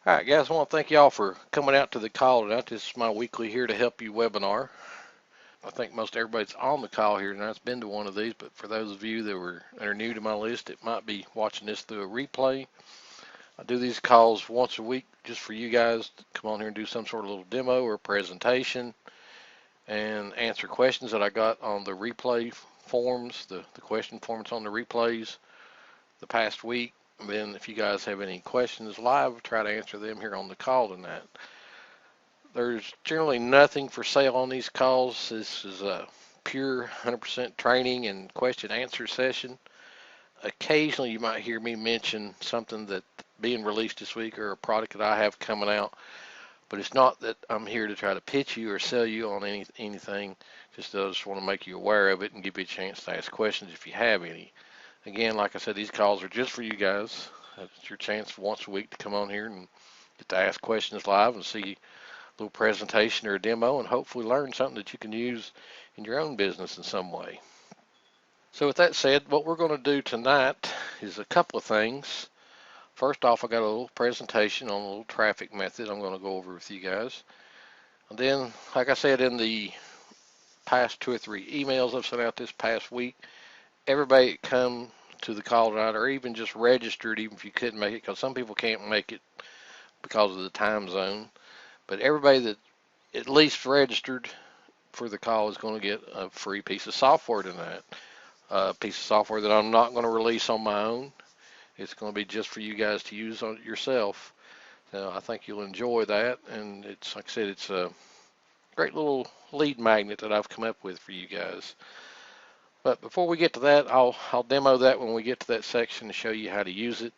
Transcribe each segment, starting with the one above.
All right, guys, I want to thank y'all for coming out to the call tonight. This is my weekly Here to Help You webinar. I think most everybody's on the call here tonight's been to one of these, but for those of you that are new to my list, it might be watching this through a replay. I do these calls once a week just for you guys to come on here and do some sort of little demo or presentation and answer questions that I got on the replay forms, the question forms on the replays the past week. And then if you guys have any questions live, I'll try to answer them here on the call tonight. There's generally nothing for sale on these calls. This is a pure 100% training and question answer session. Occasionally you might hear me mention something that being released this week or a product that I have coming out, but it's not that I'm here to try to pitch you or sell you on anything. I just want to make you aware of it and give you a chance to ask questions if you have any. Again, like I said, these calls are just for you guys. It's your chance once a week to come on here and get to ask questions live and see a little presentation or a demo and hopefully learn something that you can use in your own business in some way. So with that said, what we're going to do tonight is a couple of things. First off, I got a little presentation on a little traffic method I'm going to go over with you guys. And then, like I said, in the past 2 or 3 emails I've sent out this past week, everybody that come to the call tonight or even just registered, even if you couldn't make it, because some people can't make it because of the time zone, but everybody that at least registered for the call is going to get a free piece of software tonight. A piece of software that I'm not going to release on my own. It's going to be just for you guys to use on yourself. So I think you'll enjoy that, and it's, like I said, it's a great little lead magnet that I've come up with for you guys. But before we get to that, I'll demo that when we get to that section to show you how to use it.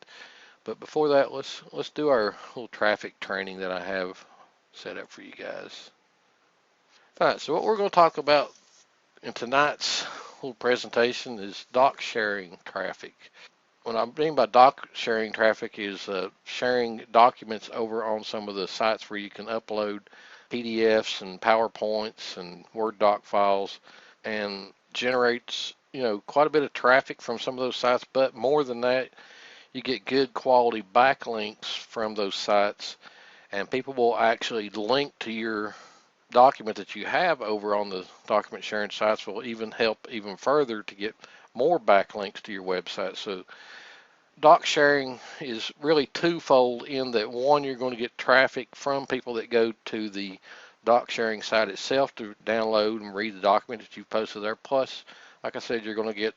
But before that, let's do our little traffic training that I have set up for you guys. All right, so what we're going to talk about in tonight's little presentation is doc sharing traffic. What I mean by doc sharing traffic is sharing documents over on some of the sites where you can upload PDFs and PowerPoints and Word doc files, and generates quite a bit of traffic from some of those sites. But more than that, you get good quality backlinks from those sites, and people will actually link to your document that you have over on the document sharing sites. Will even help even further to get more backlinks to your website. So doc sharing is really twofold in that, one, you're going to get traffic from people that go to the doc sharing site itself to download and read the document that you've posted there. Plus, like I said, you're going to get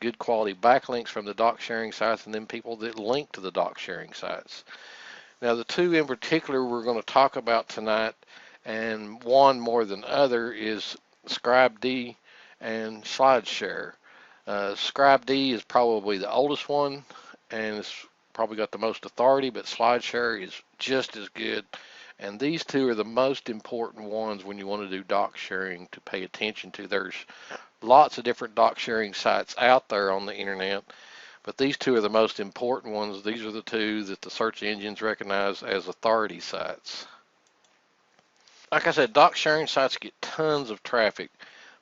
good quality backlinks from the doc sharing sites and then people that link to the doc sharing sites. Now, the two in particular we're going to talk about tonight, and one more than other, is ScribeD and SlideShare. ScribeD is probably the oldest one, and it's probably got the most authority, but SlideShare is just as good. And these two are the most important ones when you want to do doc sharing to pay attention to. There's lots of different doc sharing sites out there on the internet, but these two are the most important ones. These are the two that the search engines recognize as authority sites. Like I said, doc sharing sites get tons of traffic,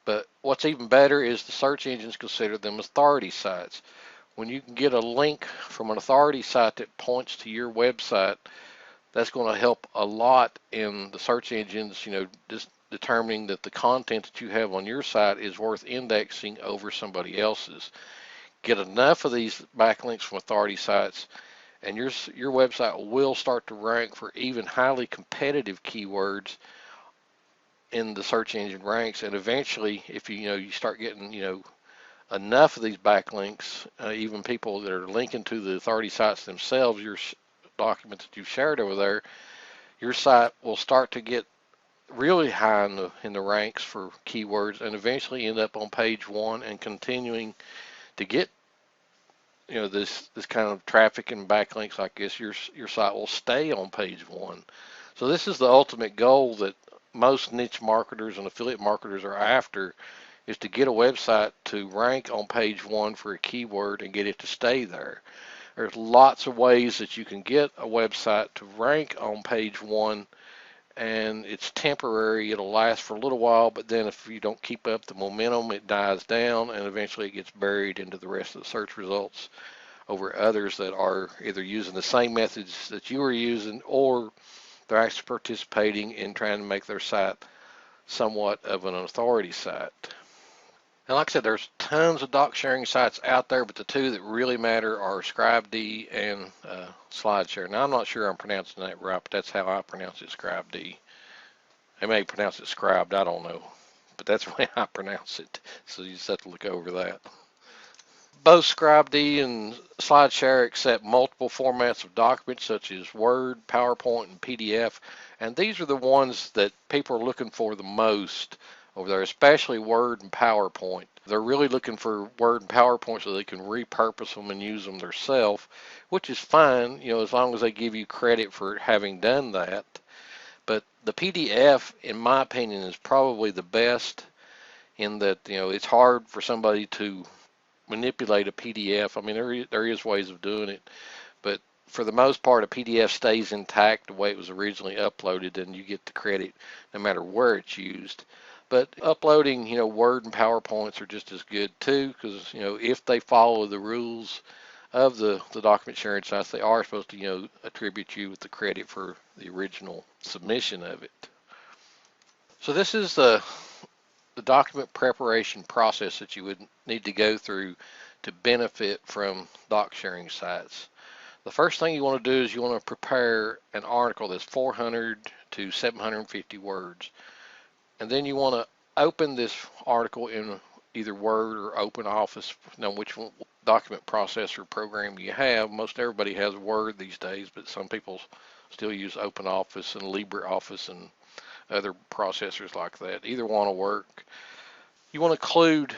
but what's even better is the search engines consider them authority sites. When you can get a link from an authority site that points to your website, that's going to help a lot in the search engines, just determining that the content that you have on your site is worth indexing over somebody else's. Get enough of these backlinks from authority sites, and your website will start to rank for even highly competitive keywords in the search engine ranks. And eventually, if you start getting enough of these backlinks, even people that are linking to the authority sites themselves, your document that you've shared over there, your site will start to get really high in the ranks for keywords, and eventually end up on page 1 and continuing to get this kind of traffic and backlinks like this. Your site will stay on page 1. So this is the ultimate goal that most niche marketers and affiliate marketers are after, is to get a website to rank on page 1 for a keyword and get it to stay there. There's lots of ways that you can get a website to rank on page 1, and it's temporary. It'll last for a little while, but then if you don't keep up the momentum, it dies down, and eventually it gets buried into the rest of the search results over others that are either using the same methods that you are using, or they're actually participating in trying to make their site somewhat of an authority site. And like I said, there's tons of doc sharing sites out there, but the two that really matter are ScribeD and SlideShare. Now, I'm not sure I'm pronouncing that right, but that's how I pronounce it, ScribeD. They may pronounce it Scribed, I don't know, but that's the way I pronounce it. So you just have to look over that. Both ScribeD and SlideShare accept multiple formats of documents such as Word, PowerPoint, and PDF, and these are the ones that people are looking for the most over there, especially Word and PowerPoint. They're really looking for Word and PowerPoint so they can repurpose them and use them themselves, which is fine, as long as they give you credit for having done that. But the PDF, in my opinion, is probably the best in that, it's hard for somebody to manipulate a PDF. I mean, there is ways of doing it, but for the most part, a PDF stays intact the way it was originally uploaded, and you get the credit no matter where it's used. But uploading, Word and PowerPoints are just as good too, because if they follow the rules of the document sharing sites, they are supposed to attribute you with the credit for the original submission of it. So this is the document preparation process that you would need to go through to benefit from doc sharing sites. The first thing you want to do is you want to prepare an article that's 400 to 750 words. And then you want to open this article in either Word or OpenOffice, which document processor program you have. Most everybody has Word these days, but some people still use OpenOffice and LibreOffice and other processors like that. Either one will work. You want to include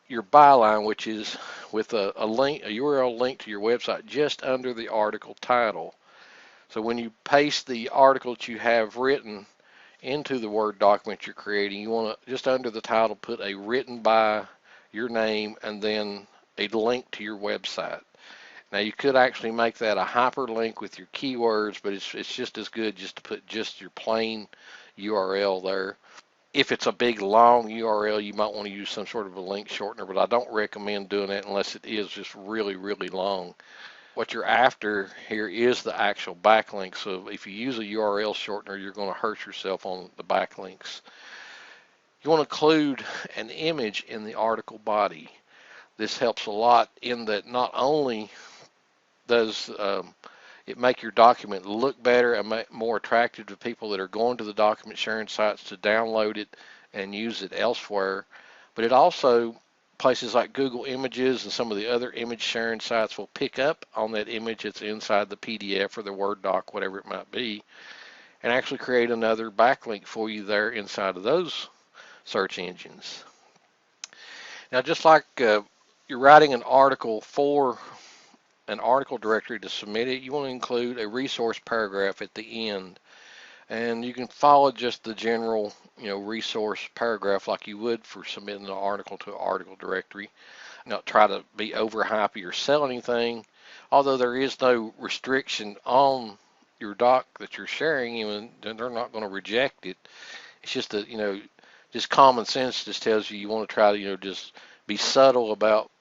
your byline, which is with a URL link to your website just under the article title. So when you paste the article that you have written into the Word document you're creating, you want to, just under the title, put a written by your name and then a link to your website. Now, you could actually make that a hyperlink with your keywords, but it's just as good just to put just your plain URL there. If it's a big long URL, you might want to use some sort of a link shortener, but I don't recommend doing that unless it is just really, really long. What you're after here is the actual backlink, so if you use a URL shortener, you're going to hurt yourself on the backlinks. You want to include an image in the article body. This helps a lot in that not only does it make your document look better and more attractive to people that are going to the document sharing sites to download it and use it elsewhere, but it also, places like Google Images and some of the other image sharing sites will pick up on that image that's inside the PDF or the Word doc, whatever it might be, and actually create another backlink for you there inside of those search engines. Now, just like you're writing an article for an article directory to submit it, you want to include a resource paragraph at the end. And you can follow just the general, resource paragraph like you would for submitting an article to an article directory. Not try to be overhypey or sell anything, although there is no restriction on your doc that you're sharing, and they're not going to reject it. It's just that, just common sense just tells you want to try to, just be subtle about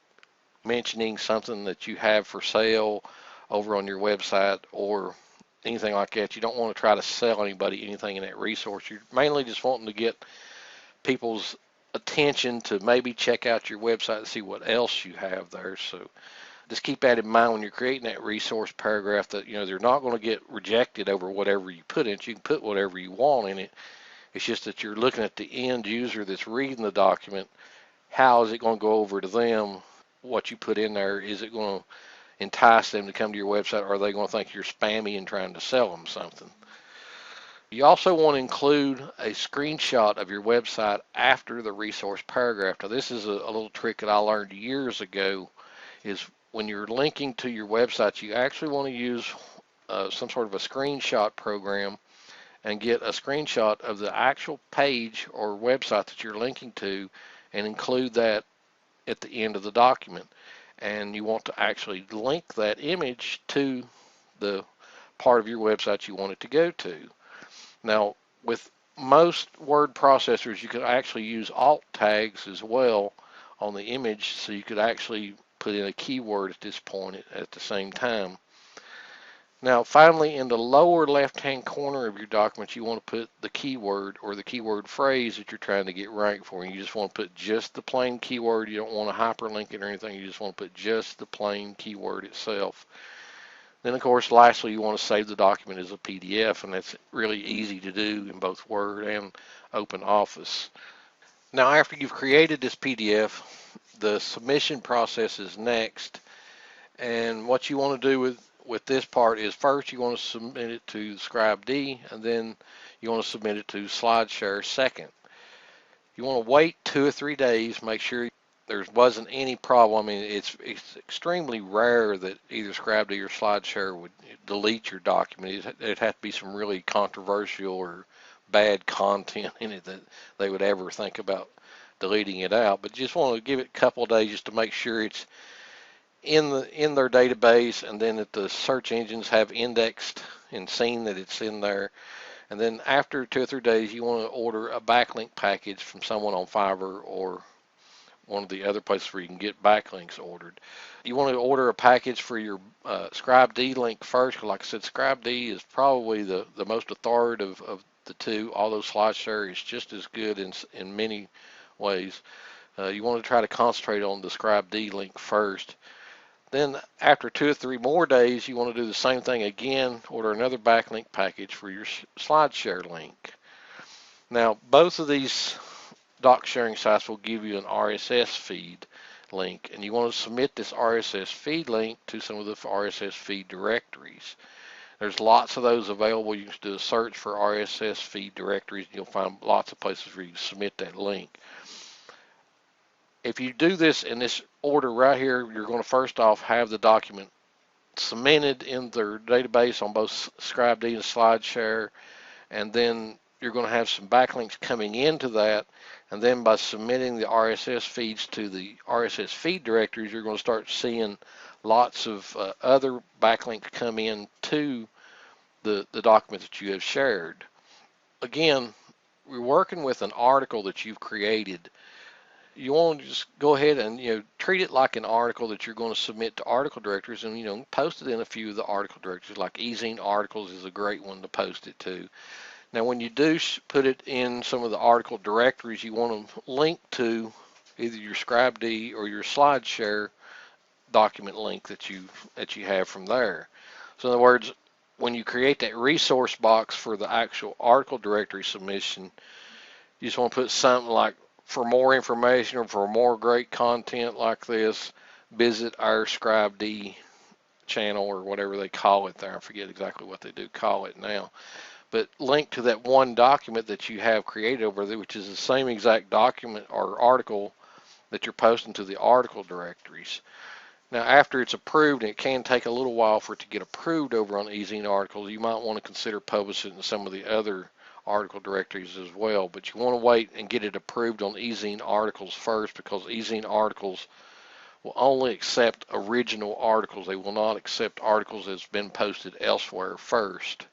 mentioning something that you have for sale over on your website or anything like that. You don't want to try to sell anybody anything in that resource. You're mainly just wanting to get people's attention to maybe check out your website and see what else you have there. So just keep that in mind when you're creating that resource paragraph, that they're not going to get rejected over whatever you put in it. You can put whatever you want in it. It's just that you're looking at the end user that's reading the document. How is it going to go over to them? What you put in there, is it going to entice them to come to your website, or are they going to think you're spammy and trying to sell them something? You also want to include a screenshot of your website after the resource paragraph. Now, this is a little trick that I learned years ago, is when you're linking to your website, you actually want to use some sort of a screenshot program and get a screenshot of the actual page or website that you're linking to and include that at the end of the document. And you want to actually link that image to the part of your website you want it to go to. Now, with most word processors, you can actually use alt tags as well on the image, so you could actually put in a keyword at this point at the same time. Now, finally, in the lower left-hand corner of your document, you want to put the keyword or the keyword phrase that you're trying to get ranked for. And you just want to put just the plain keyword. You don't want to hyperlink it or anything. You just want to put just the plain keyword itself. Then, of course, lastly, you want to save the document as a PDF, and that's really easy to do in both Word and OpenOffice. Now, after you've created this PDF, the submission process is next. And what you want to do with this part is first you want to submit it to ScribeD, and then you want to submit it to SlideShare second. You want to wait 2 or 3 days, make sure there wasn't any problem. I mean, it's extremely rare that either ScribeD or SlideShare would delete your document. It'd have to be some really controversial or bad content in it that they would ever think about deleting it out. But you just want to give it a couple of days just to make sure it's in their database, and then that the search engines have indexed and seen that it's in there. And then after 2 or 3 days, you want to order a backlink package from someone on Fiverr or one of the other places where you can get backlinks ordered. You want to order a package for your ScribeD link first, because like I said, ScribeD is probably the most authoritative of the two, although SlideShare is just as good in many ways. You want to try to concentrate on the ScribeD link first. Then after 2 or 3 more days, you want to do the same thing again, order another backlink package for your SlideShare link. Now, both of these doc sharing sites will give you an RSS feed link, and you want to submit this RSS feed link to some of the RSS feed directories. There's lots of those available. You can do a search for RSS feed directories, and you'll find lots of places where you can submit that link. If you do this in this order right here, you're going to first off have the document cemented in their database on both ScribeD and SlideShare, and then you're going to have some backlinks coming into that, and then by submitting the RSS feeds to the RSS feed directories, you're going to start seeing lots of other backlinks come in to the document that you have shared. Again, we're working with an article that you've created. You want to just go ahead and treat it like an article that you're going to submit to article directories, and post it in a few of the article directories. Like eZine Articles is a great one to post it to. Now, when you do put it in some of the article directories, you want to link to either your ScribeD or your SlideShare document link that you have from there. So, in other words, when you create that resource box for the actual article directory submission, you just want to put something like, for more information or for more great content like this, visit our ScribeD channel, or whatever they call it there. I forget exactly what they do call it now. But link to that one document that you have created over there, which is the same exact document or article that you're posting to the article directories. Now, after it's approved, and it can take a little while for it to get approved over on eZine Articles, you might want to consider publishing it in some of the other article directories as well, but you want to wait and get it approved on eZine Articles first, because eZine Articles will only accept original articles. They will not accept articles that's been posted elsewhere first.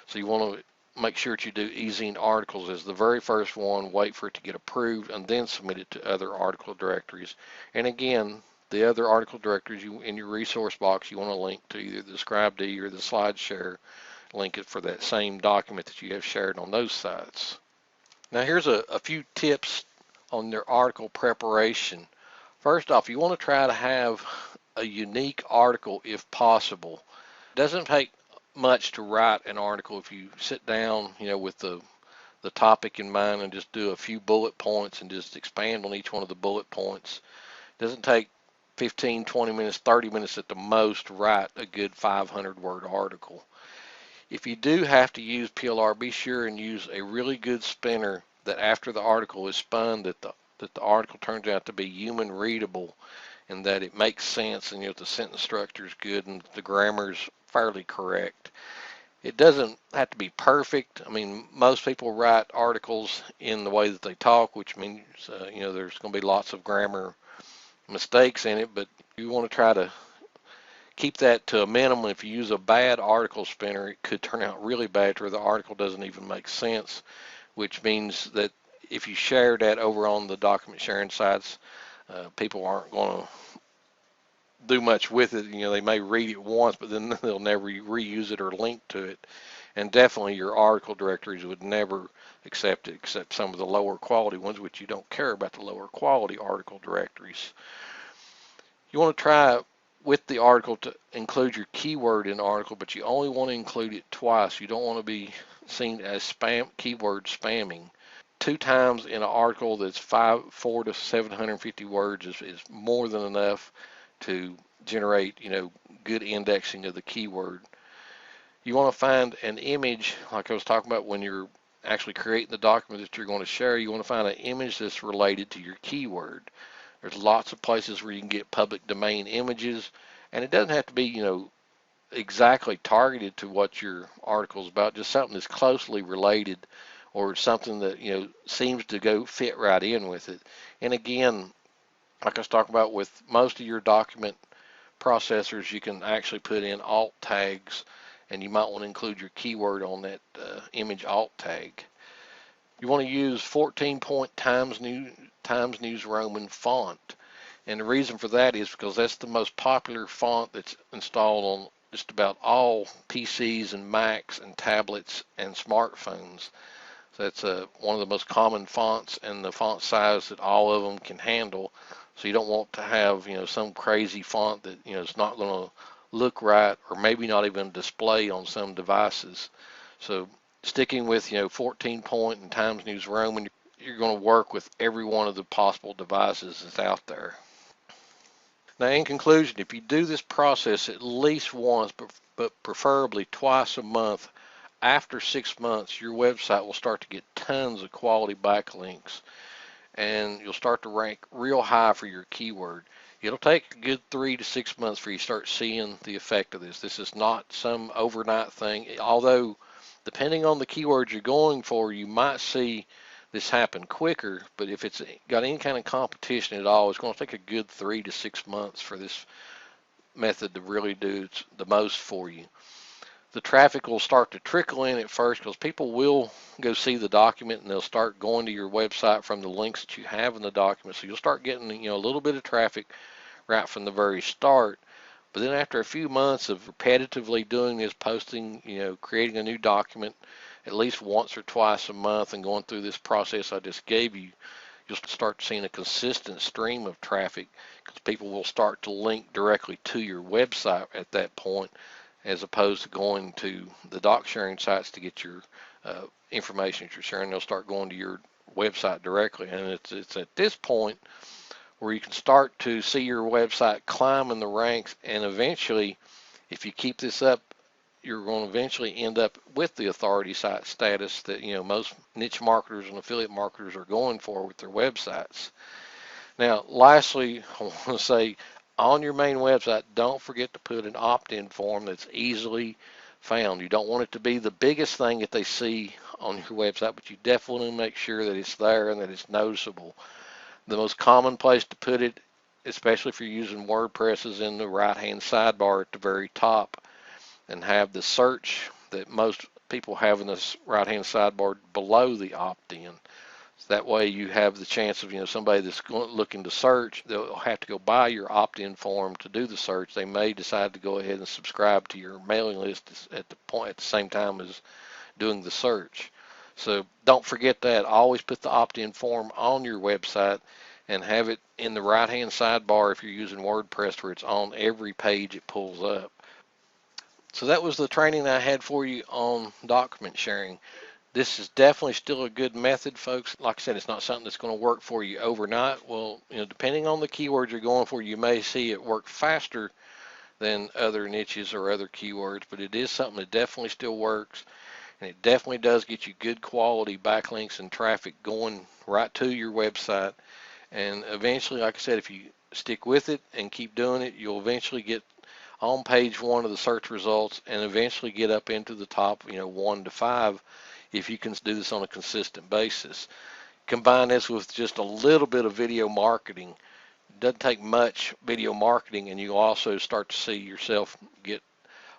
So you want to make sure that you do eZine Articles as the very first one, wait for it to get approved, and then submit it to other article directories. And again, the other article directories in your resource box, you want to link to either the ScribeD or the SlideShare, link it for that same document that you have shared on those sites. Now, here's a few tips on their article preparation. First off, you want to try to have a unique article if possible. It doesn't take much to write an article if you sit down, with the topic in mind and just do a few bullet points and just expand on each one of the bullet points. It doesn't take 15, 20 minutes, 30 minutes at the most to write a good 500-word article. If you do have to use PLR, be sure and use a really good spinner that after the article is spun, that the article turns out to be human readable, and that it makes sense, and the sentence structure is good and the grammar is fairly correct. It doesn't have to be perfect. I mean, most people write articles in the way that they talk, which means there's going to be lots of grammar mistakes in it, but you want to try to keep that to a minimum. If you use a bad article spinner, it could turn out really bad to where the article doesn't even make sense, which means that if you share that over on the document sharing sites, people aren't going to do much with it. They may read it once, but then they'll never reuse it or link to it. And definitely your article directories would never accept it, except some of the lower quality ones, which you don't care about the lower quality article directories. You want to try with the article to include your keyword in the article, but you only want to include it twice. You don't want to be seen as keyword spamming. 2 times in an article that's 4 to 750 words is more than enough to generate, good indexing of the keyword. You want to find an image, like I was talking about when you're actually creating the document that you're going to share. You want to find an image that's related to your keyword. There's lots of places where you can get public domain images, and it doesn't have to be, exactly targeted to what your article is about, just something that's closely related or something that, seems to go fit right in with it. And again, like I was talking about with most of your document processors, you can actually put in alt tags, and you might want to include your keyword on that image alt tag. You want to use 14-point Times News Roman font. And the reason for that is because that's the most popular font that's installed on just about all PCs and Macs and tablets and smartphones. So that's one of the most common fonts and the font size that all of them can handle. So you don't want to have, some crazy font that, is not going to look right or maybe not even display on some devices. So sticking with, 14-point and Times News Roman, you're going to work with every one of the possible devices that's out there. Now, in conclusion, if you do this process at least once, but preferably twice a month, after 6 months, your website will start to get tons of quality backlinks, and you'll start to rank real high for your keyword. It'll take a good 3 to 6 months for you to start seeing the effect of this. This is not some overnight thing, although depending on the keywords you're going for, you might see this happen quicker, but if it's got any kind of competition at all, it's going to take a good 3 to 6 months for this method to really do the most for you. The traffic will start to trickle in at first because people will go see the document and they'll start going to your website from the links that you have in the document. So you'll start getting, a little bit of traffic right from the very start. But then after a few months of repetitively doing this, posting, creating a new document at least once or twice a month and going through this process I just gave you, you'll start seeing a consistent stream of traffic because people will start to link directly to your website at that point, as opposed to going to the doc sharing sites to get your information that you're sharing. They'll start going to your website directly, and it's at this point where you can start to see your website climb in the ranks, and eventually, if you keep this up, you're going to eventually end up with the authority site status that most niche marketers and affiliate marketers are going for with their websites. Now, lastly, I want to say on your main website, don't forget to put an opt-in form that's easily found. You don't want it to be the biggest thing that they see on your website, but you definitely want to make sure that it's there and that it's noticeable. The most common place to put it, especially if you're using WordPress, is in the right-hand sidebar at the very top, and have the search that most people have in this right-hand sidebar below the opt-in. So that way you have the chance of, somebody that's looking to search, they'll have to go buy your opt-in form to do the search. They may decide to go ahead and subscribe to your mailing list at the same time as doing the search. So don't forget that. Always put the opt-in form on your website and have it in the right-hand sidebar if you're using WordPress, where it's on every page it pulls up. So that was the training I had for you on document sharing. This is definitely still a good method, folks. Like I said, it's not something that's going to work for you overnight. Well, depending on the keywords you're going for, you may see it work faster than other niches or other keywords, but it is something that definitely still works, and it definitely does get you good quality backlinks and traffic going right to your website. And eventually, like I said, if you stick with it and keep doing it, you'll eventually get on page 1 of the search results and eventually get up into the top, 1 to 5, if you can do this on a consistent basis. Combine this with just a little bit of video marketing. It doesn't take much video marketing, and you'll also start to see yourself get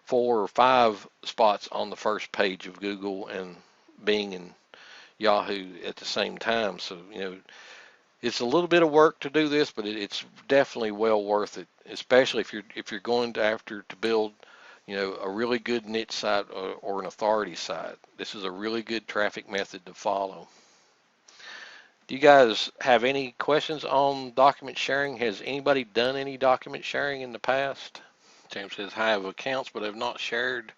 4 or 5 spots on the first page of Google and Bing and Yahoo at the same time. So, It's a little bit of work to do this, but it's definitely well worth it, especially if you're going after to build, a really good niche site or an authority site. This is a really good traffic method to follow. Do you guys have any questions on document sharing? Has anybody done any document sharing in the past? James says, I have accounts, but have not shared.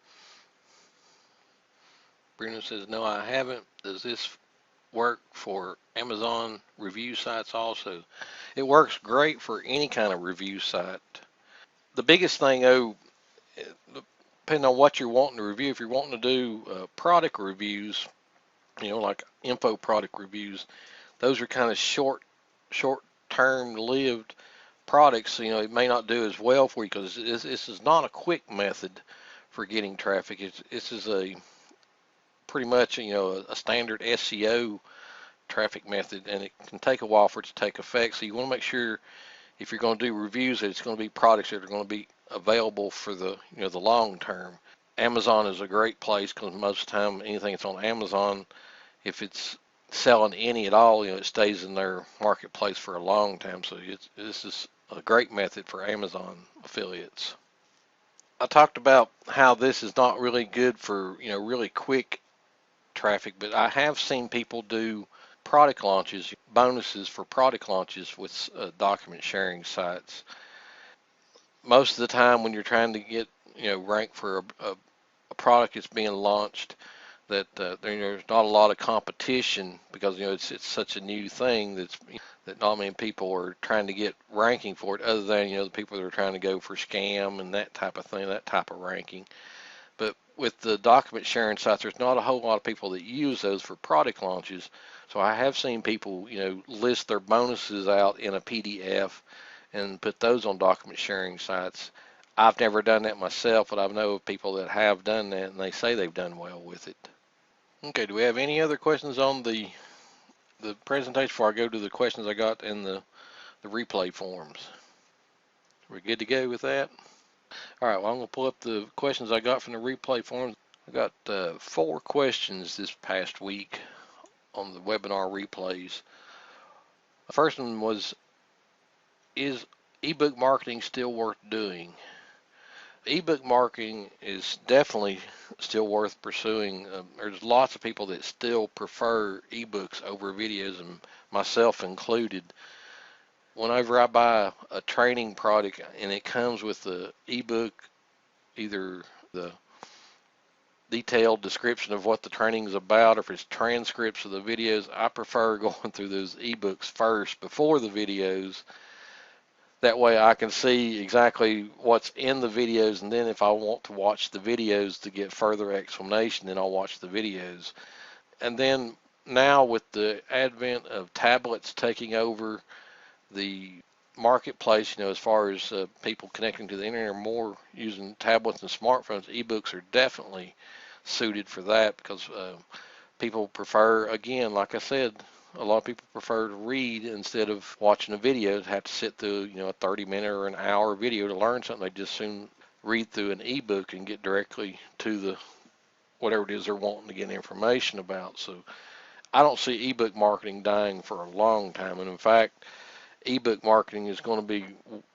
Bruno says, no, I haven't. Does this work for Amazon review sites also? It works great for any kind of review site. The biggest thing, though, depending on what you're wanting to review, if you're wanting to do product reviews, like info product reviews, those are kind of short-term lived products. It may not do as well for you because this is not a quick method for getting traffic. This is a pretty much a standard SEO traffic method, and it can take a while for it to take effect. So you want to make sure if you're going to do reviews that it's going to be products that are going to be available for the the long term. Amazon is a great place because most of the time anything that's on Amazon, if it's selling any at all, it stays in their marketplace for a long time. So this is a great method for Amazon affiliates. I talked about how this is not really good for really quick traffic, but I have seen people do product launches, bonuses for product launches with document sharing sites. Most of the time when you're trying to get ranked for a product that's being launched, that there's not a lot of competition because it's such a new thing that not many people are trying to get ranking for it, other than the people that are trying to go for scam and that type of thing, that type of ranking. But with the document sharing sites, there's not a whole lot of people that use those for product launches. So I have seen people list their bonuses out in a PDF and put those on document sharing sites. I've never done that myself, but I know of people that have done that, and they say they've done well with it. Okay, do we have any other questions on the presentation before I go to the questions I got in the replay forms? We're good to go with that? All right, well, I'm going to pull up the questions I got from the replay forms. I got 4 questions this past week on the webinar replays. The first one was, is ebook marketing still worth doing? Ebook marketing is definitely still worth pursuing. There's lots of people that still prefer ebooks over videos, and myself included. Whenever I buy a training product and it comes with the ebook, either the detailed description of what the training is about, or if it's transcripts of the videos, I prefer going through those ebooks first before the videos. That way I can see exactly what's in the videos, and then if I want to watch the videos to get further explanation, then I'll watch the videos. And then now with the advent of tablets taking over the marketplace, as far as people connecting to the internet more using tablets and smartphones, ebooks are definitely suited for that because people prefer, again, like I said, a lot of people prefer to read instead of watching a video, to have to sit through a 30-minute or an hour video to learn something. They just soon read through an ebook and get directly to the whatever it is they're wanting to get information about. So I don't see ebook marketing dying for a long time, and in fact ebook marketing is going to be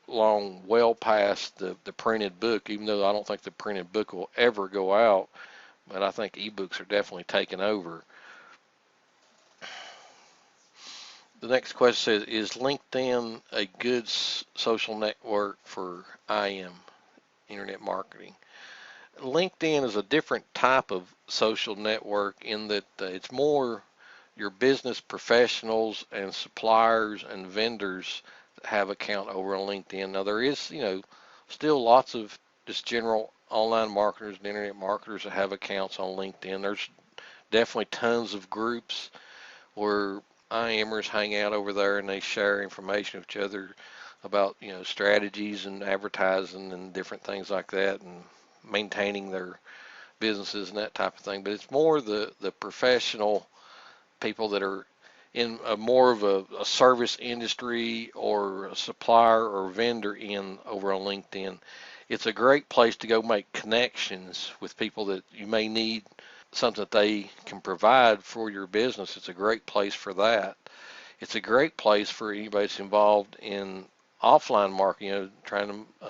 long well past the printed book, even though I don't think the printed book will ever go out, but I think ebooks are definitely taking over. The next question says, is LinkedIn a good social network for IM, internet marketing? LinkedIn is a different type of social network in that it's more your business professionals and suppliers and vendors that have account over on LinkedIn. Now there is, still lots of just general online marketers and internet marketers that have accounts on LinkedIn. There's definitely tons of groups where IMers hang out over there and they share information with each other about strategies and advertising and different things like that, and maintaining their businesses and that type of thing. But it's more the professional people that are in more of a service industry or a supplier or vendor over on LinkedIn. It's a great place to go make connections with people that you may need something that they can provide for your business. It's a great place for that. It's a great place for anybody that's involved in offline marketing, trying to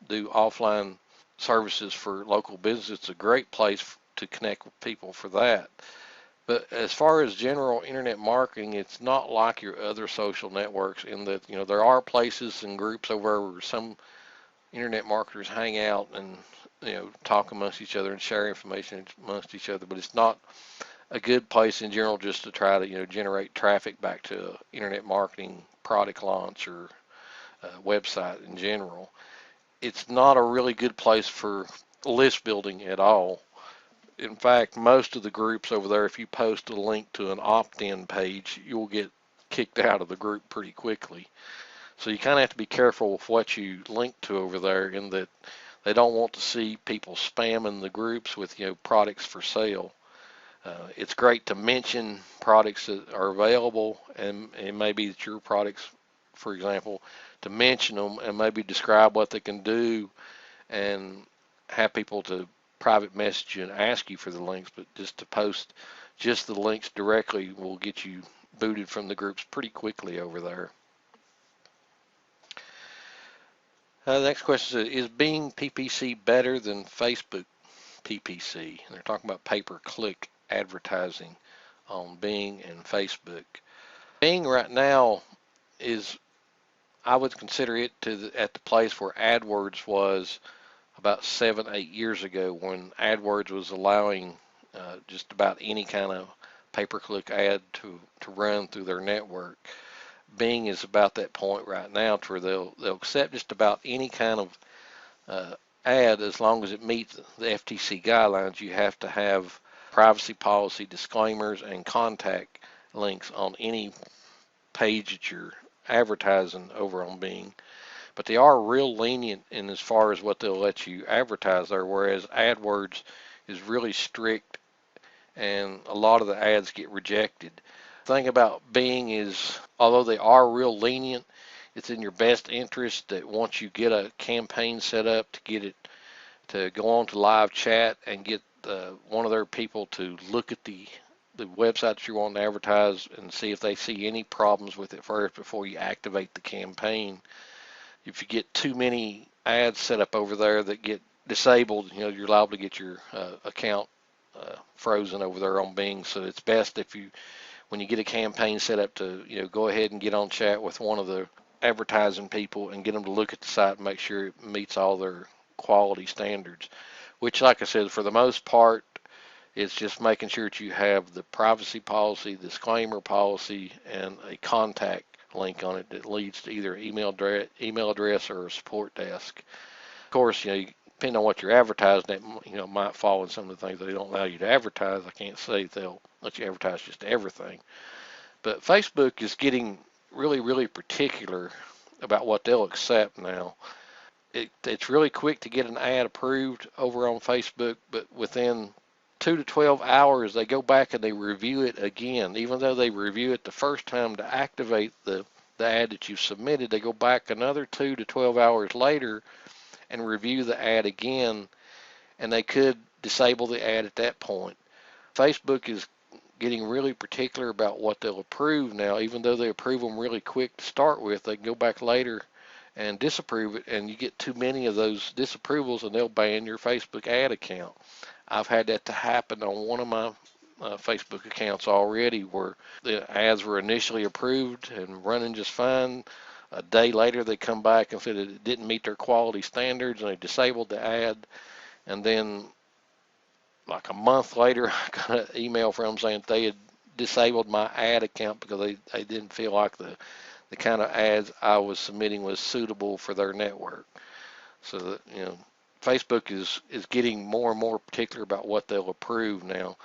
do offline services for local business. It's a great place to connect with people for that. But as far as general internet marketing, it's not like your other social networks in that, there are places and groups over where some internet marketers hang out and, talk amongst each other and share information amongst each other, but it's not a good place in general just to try to, generate traffic back to internet marketing product launch or website in general. It's not a really good place for list building at all. In fact, most of the groups over there, if you post a link to an opt-in page, you'll get kicked out of the group pretty quickly. So you kind of have to be careful with what you link to over there, in that they don't want to see people spamming the groups with, products for sale. It's great to mention products that are available, and maybe it's your products, for example, to mention them and maybe describe what they can do and have people to private message you and ask you for the links. But just to post just the links directly will get you booted from the groups pretty quickly over there. The next question is Bing PPC better than Facebook PPC? And they're talking about pay-per-click advertising on Bing and Facebook. Bing right now is, I would consider it at the place where AdWords was about 7-8 years ago, when AdWords was allowing just about any kind of pay-per-click ad to run through their network. Bing is about that point right now to where they'll accept just about any kind of ad as long as it meets the FTC guidelines. You have to have privacy policy disclaimers and contact links on any page that you're advertising over on Bing. But they are real lenient in as far as what they'll let you advertise there, whereas AdWords is really strict and a lot of the ads get rejected. The thing about Bing is, although they are real lenient, it's in your best interest that once you get a campaign set up, to get it to go on to live chat and get one of their people to look at the website that you want to advertise and see if they see any problems with it first before you activate the campaign. If you get too many ads set up over there that get disabled, you're liable to get your account frozen over there on Bing. So it's best when you get a campaign set up, to go ahead and get on chat with one of the advertising people and get them to look at the site and make sure it meets all their quality standards. Which, like I said, for the most part, it's just making sure that you have the privacy policy, disclaimer policy, and a contact link on it that leads to either email address or a support desk. Of course, depending on what you're advertising, that might fall in some of the things they don't allow you to advertise. I can't say they'll let you advertise just everything. But Facebook is getting really, really particular about what they'll accept now. It's really quick to get an ad approved over on Facebook, but within 2 to 12 hours, they go back and they review it again. Even though they review it the first time to activate the ad that you've submitted, they go back another 2 to 12 hours later and review the ad again, and they could disable the ad at that point. Facebook is getting really particular about what they'll approve now. Even though they approve them really quick to start with, they can go back later and disapprove it, and you get too many of those disapprovals and they'll ban your Facebook ad account. I've had that to happen on one of my Facebook accounts already, where the ads were initially approved and running just fine. A day later they come back and said it didn't meet their quality standards and they disabled the ad. And then like a month later I got an email from them saying they had disabled my ad account because they didn't feel like the kind of ads I was submitting was suitable for their network. So that, Facebook is getting more and more particular about what they'll approve now.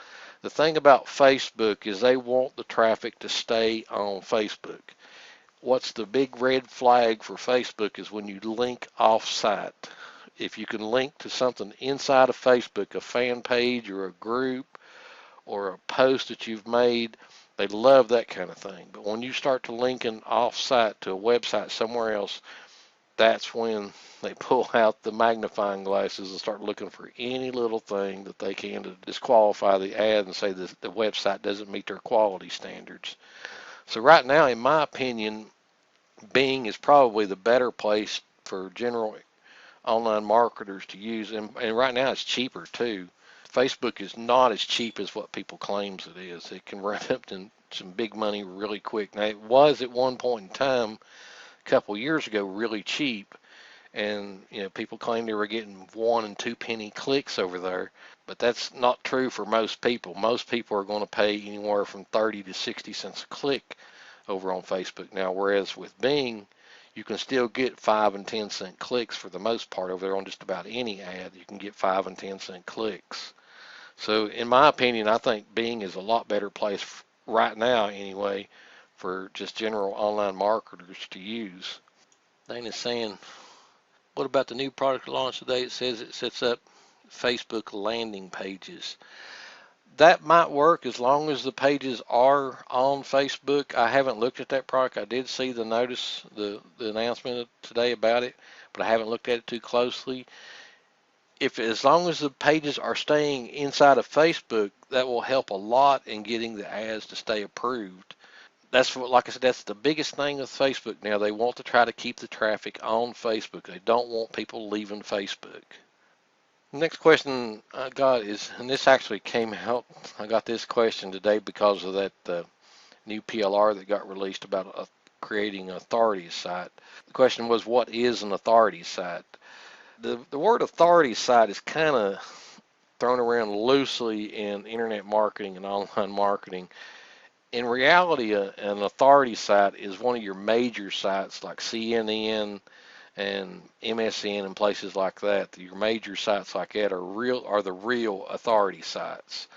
The thing about Facebook is they want the traffic to stay on Facebook. What's the big red flag for Facebook is when you link off-site. If you can link to something inside of Facebook, a fan page or a group or a post that you've made, they love that kind of thing. But when you start to linking off-site to a website somewhere else, that's when they pull out the magnifying glasses and start looking for any little thing that they can to disqualify the ad and say that the website doesn't meet their quality standards. So right now, in my opinion, Bing is probably the better place for general online marketers to use, and right now it's cheaper too. Facebook is not as cheap as what people claims it is. It can run up to some big money really quick. Now it was at one point in time, a couple years ago, really cheap, and people claimed they were getting 1 and 2 penny clicks over there, but that's not true for most people. Most people are going to pay anywhere from 30 to 60 cents a click over on Facebook now, whereas with Bing, you can still get 5 and 10 cent clicks for the most part over there on just about any ad. You can get 5 and 10 cent clicks. So in my opinion, I think Bing is a lot better place right now anyway for just general online marketers to use. Dana's saying, what about the new product launch today? It says it sets up Facebook landing pages. That might work as long as the pages are on Facebook. I haven't looked at that product. I did see the notice, the announcement today about it, but I haven't looked at it too closely. As long as the pages are staying inside of Facebook, that will help a lot in getting the ads to stay approved. That's what, like I said, that's the biggest thing with Facebook now. They want to try to keep the traffic on Facebook. They don't want people leaving Facebook. Next question I got is, and this actually came out, I got this question today because of that new PLR that got released about creating an authority site. The question was, what is an authority site? The word authority site is kind of thrown around loosely in internet marketing and online marketing. In reality, an authority site is one of your major sites like CNN and MSN and places like that. Your major sites like that are the real authority sites.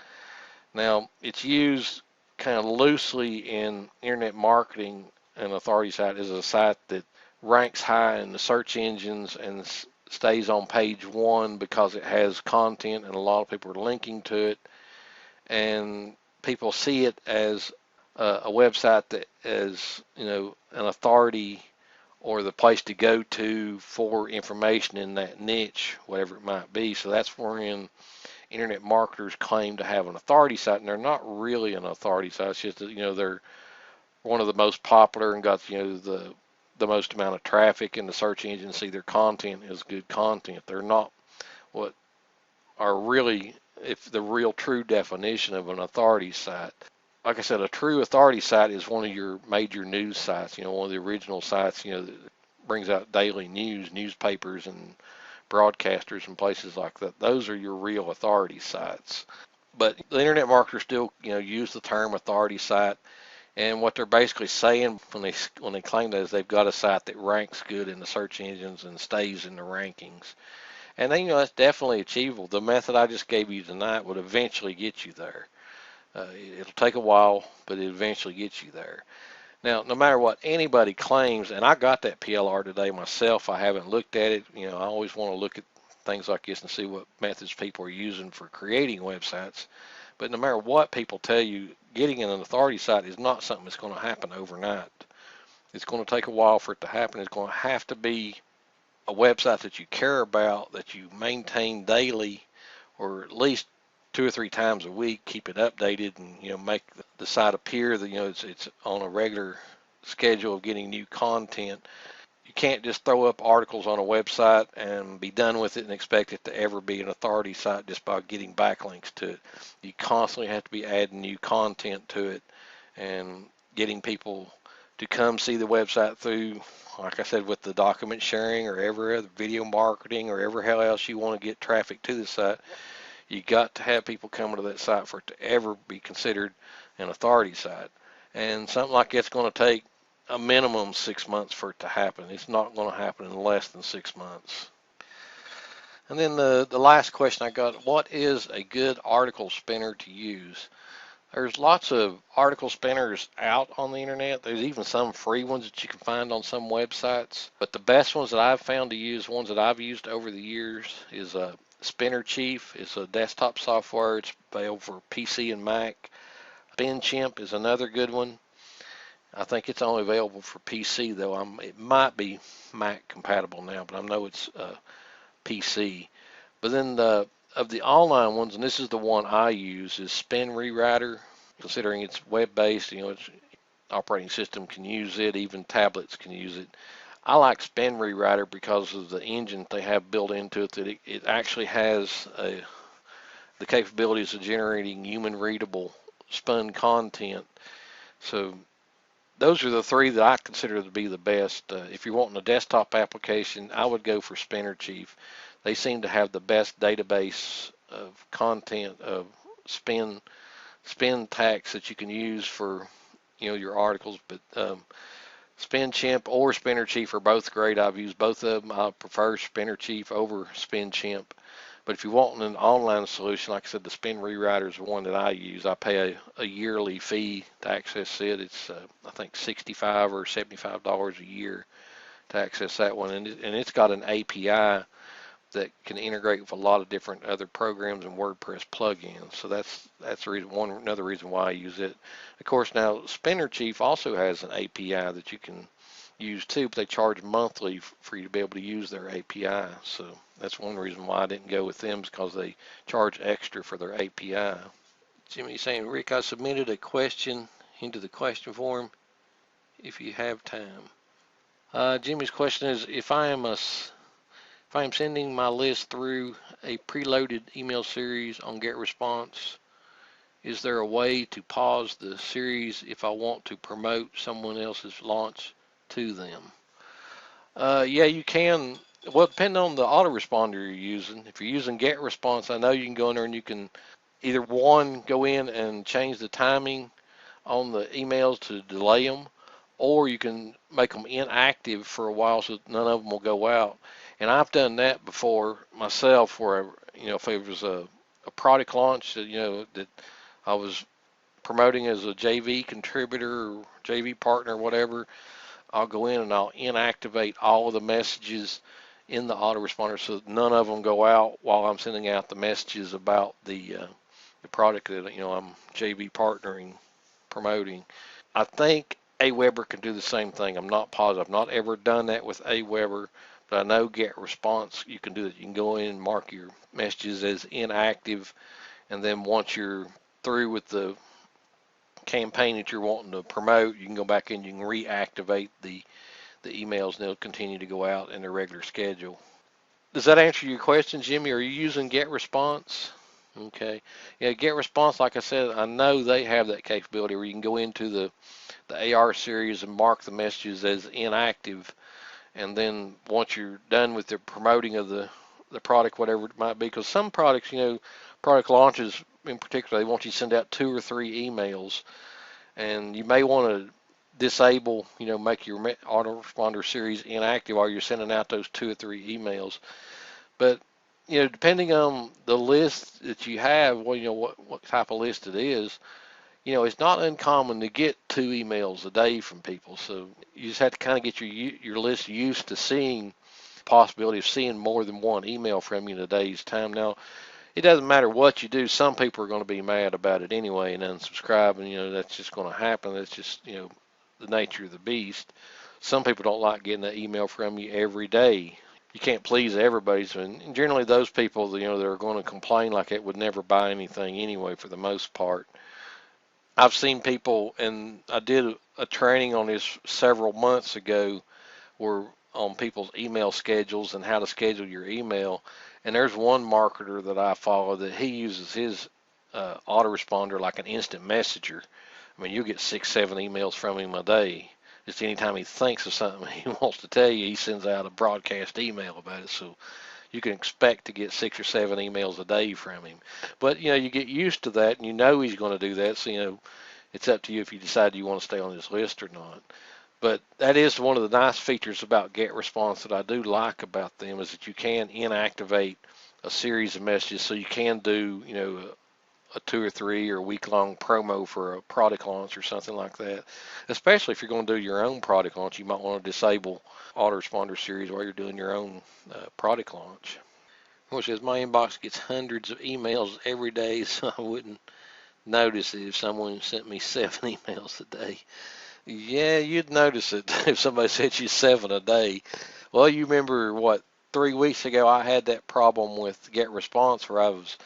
Now, it's used kind of loosely in internet marketing. An authority site is a site that ranks high in the search engines and stays on page one because it has content and a lot of people are linking to it, and people see it as a website that is, an authority or the place to go to for information in that niche, whatever it might be. So that's wherein internet marketers claim to have an authority site, and they're not really an authority site. It's just that, they're one of the most popular and got, the most amount of traffic in the search engine see their content is good content. They're not what are really, if the real true definition of an authority site. Like I said, a true authority site is one of your major news sites, one of the original sites, that brings out daily news, newspapers and broadcasters and places like that. Those are your real authority sites. But the internet marketers still, use the term authority site. And what they're basically saying when they claim that is they've got a site that ranks good in the search engines and stays in the rankings. And then, that's definitely achievable. The method I just gave you tonight would eventually get you there. It'll take a while, but it eventually gets you there. Now, no matter what anybody claims, and I got that PLR today myself, I haven't looked at it. I always want to look at things like this and see what methods people are using for creating websites. But no matter what people tell you, getting an authority site is not something that's going to happen overnight. It's going to take a while for it to happen. It's going to have to be a website that you care about, that you maintain daily, or at least 2 or 3 times a week, keep it updated, and make the site appear that it's on a regular schedule of getting new content. You can't just throw up articles on a website and be done with it and expect it to ever be an authority site just by getting backlinks to it. You constantly have to be adding new content to it and getting people to come see the website through, like I said, with the document sharing or every other video marketing or ever hell else you want to get traffic to the site. You got to have people coming to that site for it to ever be considered an authority site. And something like that's going to take a minimum 6 months for it to happen. It's not going to happen in less than 6 months. And then the last question I got, what is a good article spinner to use? There's lots of article spinners out on the internet. There's even some free ones that you can find on some websites. But the best ones that I've found to use, ones that I've used over the years, is Spinner Chief. It's a desktop software. It's available for PC and Mac. SpinChimp is another good one. I think it's only available for PC though. It might be Mac compatible now, but I know it's PC. But then of the online ones, and this is the one I use, is Spin Rewriter. Considering it's web-based, operating system can use it, even tablets can use it. I like Spin Rewriter because of the engine they have built into it, that it actually has the capabilities of generating human readable spun content. So those are the three that I consider to be the best. If you're wanting a desktop application, I would go for Spinner Chief. They seem to have the best database of content of spin tags that you can use for your articles. But SpinChimp or Spinner Chief are both great. I've used both of them. I prefer Spinner Chief over SpinChimp. But if you want an online solution, like I said, the Spin Rewriter is the one that I use. I pay a yearly fee to access it. It's I think $65 or $75 a year to access that one, and it's got an API that can integrate with a lot of different other programs and WordPress plugins. So that's the reason, another reason why I use it. Of course, now Spinner Chief also has an API that you can use too, but they charge monthly for you to be able to use their API. So that's one reason why I didn't go with them, is because they charge extra for their API. Jimmy's saying, Rick, I submitted a question into the question form if you have time. Jimmy's question is, if I am sending my list through a preloaded email series on GetResponse, is there a way to pause the series if I want to promote someone else's launch to them? Yeah, you can. Well, depending on the autoresponder you're using. If you're using GetResponse, I know you can go in there and you can either go in and change the timing on the emails to delay them, or you can make them inactive for a while so none of them will go out. And I've done that before myself, where if it was a product launch that I was promoting as a JV contributor or JV partner or whatever, I'll go in and I'll inactivate all of the messages in the autoresponder so that none of them go out while I'm sending out the messages about the product that I'm JV partnering, promoting. I think Aweber can do the same thing. I'm not positive. I've not ever done that with Aweber, but I know GetResponse, you can do it. You can go in and mark your messages as inactive, and then once you're through with the campaign that you're wanting to promote, you can go back in, you can reactivate the emails, and they'll continue to go out in their regular schedule. Does that answer your question, Jimmy? Are you using GetResponse? Okay. Yeah, GetResponse, like I said, I know they have that capability where you can go into the AR series and mark the messages as inactive, and then once you're done with the promoting of the product, whatever it might be, because some products, product launches in particular, they want you to send out 2 or 3 emails, and you may want to disable, make your autoresponder series inactive while you're sending out those 2 or 3 emails. But depending on the list that you have, what type of list it is, it's not uncommon to get 2 emails a day from people. So you just have to kind of get your list used to seeing the possibility of seeing more than one email from you in a day's time. Now, it doesn't matter what you do. Some people are going to be mad about it anyway and unsubscribe, and that's just going to happen. That's just the nature of the beast. Some people don't like getting an email from you every day. You can't please everybody, and generally those people that are going to complain like it would never buy anything anyway, for the most part. I've seen people, and I did a training on this several months ago, where on people's email schedules and how to schedule your email. And there's one marketer that I follow that he uses his autoresponder like an instant messenger. I mean, you'll get 6, 7 emails from him a day. Just anytime he thinks of something he wants to tell you, he sends out a broadcast email about it. So you can expect to get 6 or 7 emails a day from him. But you get used to that, and he's going to do that. So it's up to you if you decide you want to stay on this list or not. But that is one of the nice features about GetResponse that I do like about them, is that you can inactivate a series of messages, so you can do a 2 or 3 or week-long promo for a product launch or something like that. Especially if you're going to do your own product launch, you might want to disable autoresponder series while you're doing your own product launch. Which says my inbox gets hundreds of emails every day, so I wouldn't notice it if someone sent me 7 emails a day. Yeah, you'd notice it if somebody sent you 7 a day. Well, you remember 3 weeks ago I had that problem with GetResponse where I was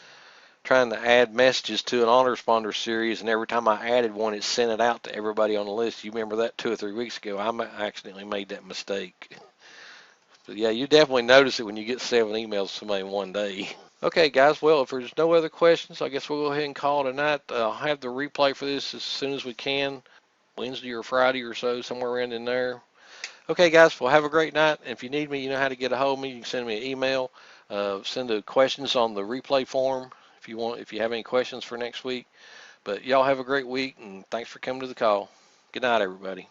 trying to add messages to an autoresponder series, and every time I added one, it sent it out to everybody on the list. You remember that 2 or 3 weeks ago? I accidentally made that mistake. But yeah, you definitely notice it when you get 7 emails from somebody in one day. Okay, guys. Well, if there's no other questions, I guess we'll go ahead and call it a night. I'll have the replay for this as soon as we can, Wednesday or Friday or so, somewhere around in there. Okay, guys. Well, have a great night. If you need me, you know how to get a hold of me. You can send me an email. Send the questions on the replay form if you want. If you have any questions for next week. But y'all have a great week, and thanks for coming to the call. Good night, everybody.